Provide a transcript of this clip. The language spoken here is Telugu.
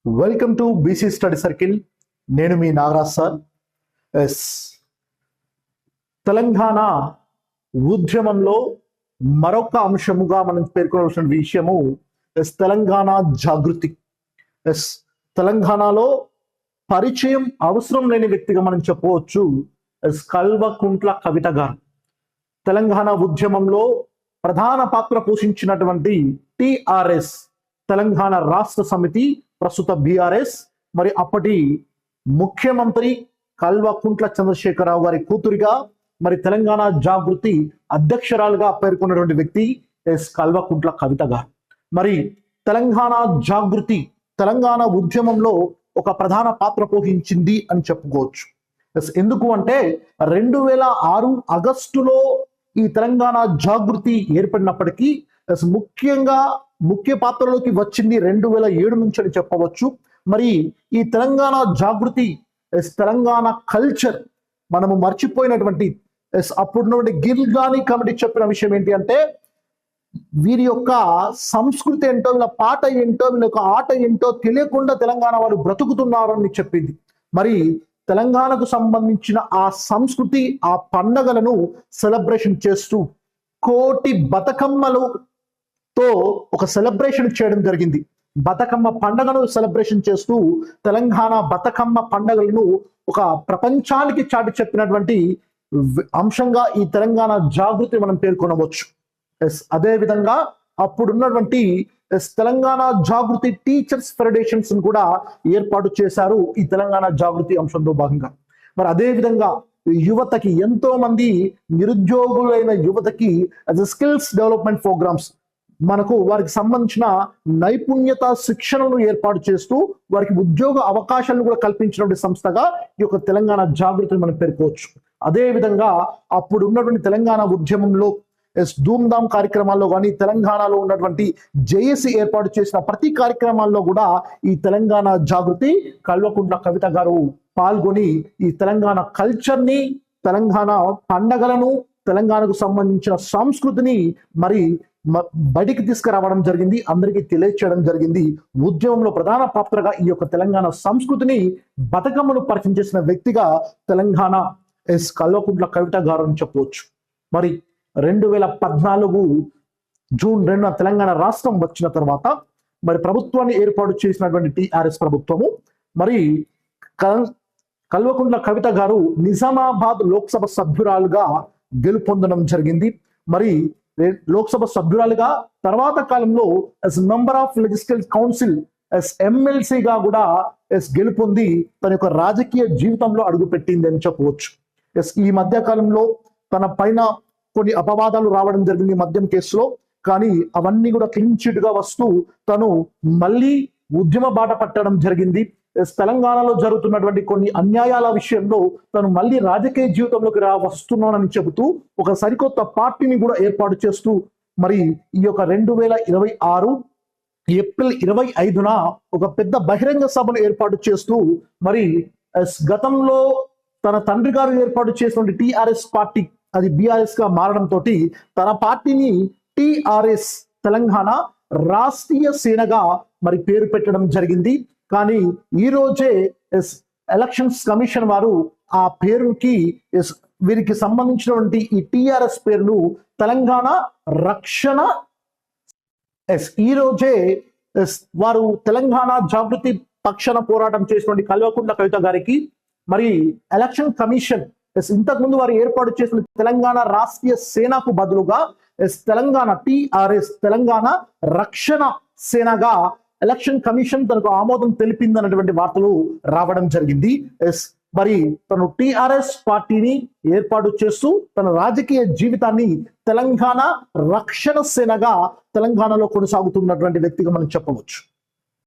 Welcome to BC study circle. నేను మీ నాగరాజ్ సార్. ఎస్ తెలంగాణ ఉద్యమంలో మరొక అంశముగా మనం పేర్కొనవలసిన విషయము తెలంగాణ జాగృతి. ఎస్ తెలంగాణలో పరిచయం అవసరం లేని వ్యక్తిగా మనం చెప్పవచ్చు కల్వకుంట్ల కవిత గారు. తెలంగాణ ఉద్యమంలో ప్రధాన పాత్ర పోషించినటువంటి టిఆర్ఎస్ తెలంగాణ రాష్ట్ర సమితి, ప్రస్తుత బిఆర్ఎస్, మరి అప్పటి ముఖ్యమంత్రి కల్వకుంట్ల చంద్రశేఖరరావు గారి కూతురిగా, మరి తెలంగాణ జాగృతి అధ్యక్షురాలుగా పేర్కొన్నటువంటి వ్యక్తి కల్వకుంట్ల కవిత గారు. మరి తెలంగాణ జాగృతి తెలంగాణ ఉద్యమంలో ఒక ప్రధాన పాత్ర పోషించింది అని చెప్పుకోవచ్చు. ఎందుకు అంటే 2006 ఆగస్టులో ఈ తెలంగాణ జాగృతి ఏర్పడినప్పటికీ ముఖ్య పాత్రలోకి వచ్చింది 2007 నుంచి అని చెప్పవచ్చు. మరి ఈ తెలంగాణ జాగృతి తెలంగాణ కల్చర్ మనము మర్చిపోయినటువంటి అప్పుడున్నటువంటి గిల్గాని కమిటీ చెప్పిన విషయం ఏంటి అంటే, వీరి యొక్క సంస్కృతి ఏంటో, వీళ్ళ పాట ఏంటో, వీళ్ళ యొక్క ఆట ఏంటో తెలియకుండా తెలంగాణ వాళ్ళు బ్రతుకుతున్నారని చెప్పింది. మరి తెలంగాణకు సంబంధించిన ఆ సంస్కృతి, ఆ పండగలను సెలబ్రేషన్ చేస్తూ కోటి బతుకమ్మలతో ఒక సెలబ్రేషన్ చేయడం జరిగింది. బతుకమ్మ పండగను సెలబ్రేషన్ చేస్తూ తెలంగాణ బతుకమ్మ పండగలను ఒక ప్రపంచానికి చాటి చెప్పినటువంటి అంశంగా ఈ తెలంగాణ జాగృతి మనం పేర్కొనవచ్చు. అదే విధంగా అప్పుడున్నటువంటి తెలంగాణ జాగృతి టీచర్స్ ఫెడరేషన్స్ కూడా ఏర్పాటు చేశారు ఈ తెలంగాణ జాగృతి అంశంలో భాగంగా. మరి అదే విధంగా యువతకి, ఎంతో మంది నిరుద్యోగులైన యువతకి స్కిల్స్ డెవలప్మెంట్ ప్రోగ్రామ్స్, మనకు వారికి సంబంధించిన నైపుణ్యత శిక్షణను ఏర్పాటు చేస్తూ వారికి ఉద్యోగ అవకాశాలను కూడా కల్పించినటువంటి సంస్థగా ఈ యొక్క తెలంగాణ జాగృతిని మనం పేర్కోవచ్చు. అదే విధంగా అప్పుడు ఉన్నటువంటి తెలంగాణ ఉద్యమంలో ధూమ్ధామ్ కార్యక్రమాల్లో కానీ, తెలంగాణలో ఉన్నటువంటి జేఏసీ ఏర్పాటు చేసిన ప్రతి కార్యక్రమాల్లో కూడా ఈ తెలంగాణ జాగృతి కల్వకుంట్ల కవిత గారు పాల్గొని ఈ తెలంగాణ కల్చర్ని, తెలంగాణ పండగలను, తెలంగాణకు సంబంధించిన సంస్కృతిని మరి బయటికి తీసుకురావడం జరిగింది, అందరికీ తెలియచేయడం జరిగింది. ఉద్యమంలో ప్రధాన పాత్రగా ఈ యొక్క తెలంగాణ సంస్కృతిని, బతుకమ్మను పరిచయం చేసిన వ్యక్తిగా తెలంగాణ కల్వకుంట్ల కవిత గారు అని చెప్పవచ్చు. మరి 2014 జూన్ 2న తెలంగాణ రాష్ట్రం వచ్చిన తర్వాత మరి ప్రభుత్వాన్ని ఏర్పాటు చేసినటువంటి టిఆర్ఎస్ ప్రభుత్వము మరి కల్వకుంట్ల కవిత గారు నిజామాబాద్ లోక్సభ సభ్యురాలుగా గెలుపొందడం జరిగింది. మరి లోక్సభ సభ్యురాలుగా తర్వాత కాలంలో మెంబర్ ఆఫ్ లెజిస్లేటివ్ కౌన్సిల్ ఎమ్మెల్సీగా కూడా గెలుపొంది తన యొక్క రాజకీయ జీవితంలో అడుగుపెట్టింది అని చెప్పవచ్చు. ఈ మధ్య కాలంలో తన పైన కొన్ని అపవాదాలు రావడం జరిగింది మద్యం కేసులో, కానీ అవన్నీ కూడా క్లీన్ చిట్ గా వస్తూ తను మళ్ళీ ఉద్యమ బాట పట్టడం జరిగింది. తెలంగాణలో జరుగుతున్నటువంటి కొన్ని అన్యాయాల విషయంలో తను మళ్ళీ రాజకీయ జీవితంలోకి వస్తున్నానని చెబుతూ ఒక సరికొత్త పార్టీని కూడా ఏర్పాటు చేస్తూ మరి ఈ యొక్క 2026 ఏప్రిల్ 25న ఒక పెద్ద బహిరంగ సభను ఏర్పాటు చేస్తూ మరి గతంలో తన తండ్రి గారు ఏర్పాటు చేసినటువంటి టిఆర్ఎస్ పార్టీ అది బిఆర్ఎస్ గా మారడంతో తన పార్టీని టిఆర్ఎస్ తెలంగాణ రాష్ట్రీయ సేనగా మరి పేరు పెట్టడం జరిగింది. కానీ ఈ రోజే ఎలక్షన్స్ కమిషన్ వారు ఆ పేరుకి వీరికి సంబంధించినటువంటి ఈ టిఆర్ఎస్ పేరును తెలంగాణ రక్షణ ఈ రోజే వారు తెలంగాణ జాగృతి పక్షాన పోరాటం చేసినటువంటి కల్వకుంట్ల కవిత గారికి మరి ఎలక్షన్ కమిషన్ ఇంతకుముందు వారు ఏర్పాటు చేసిన తెలంగాణ రాష్ట్రీయ సేనకు బదులుగా తెలంగాణ టిఆర్ఎస్ తెలంగాణ రక్షణ సేనగా ఎలక్షన్ కమిషన్ తనకు ఆమోదం తెలిపింది అన్నటువంటి వార్తలు రావడం జరిగింది. మరి తను టిఆర్ఎస్ పార్టీని ఏర్పాటు చేస్తూ తన రాజకీయ జీవితాన్ని తెలంగాణ రక్షణ సేనగా తెలంగాణలో కొనసాగుతున్నటువంటి వ్యక్తిగా మనం చెప్పవచ్చు.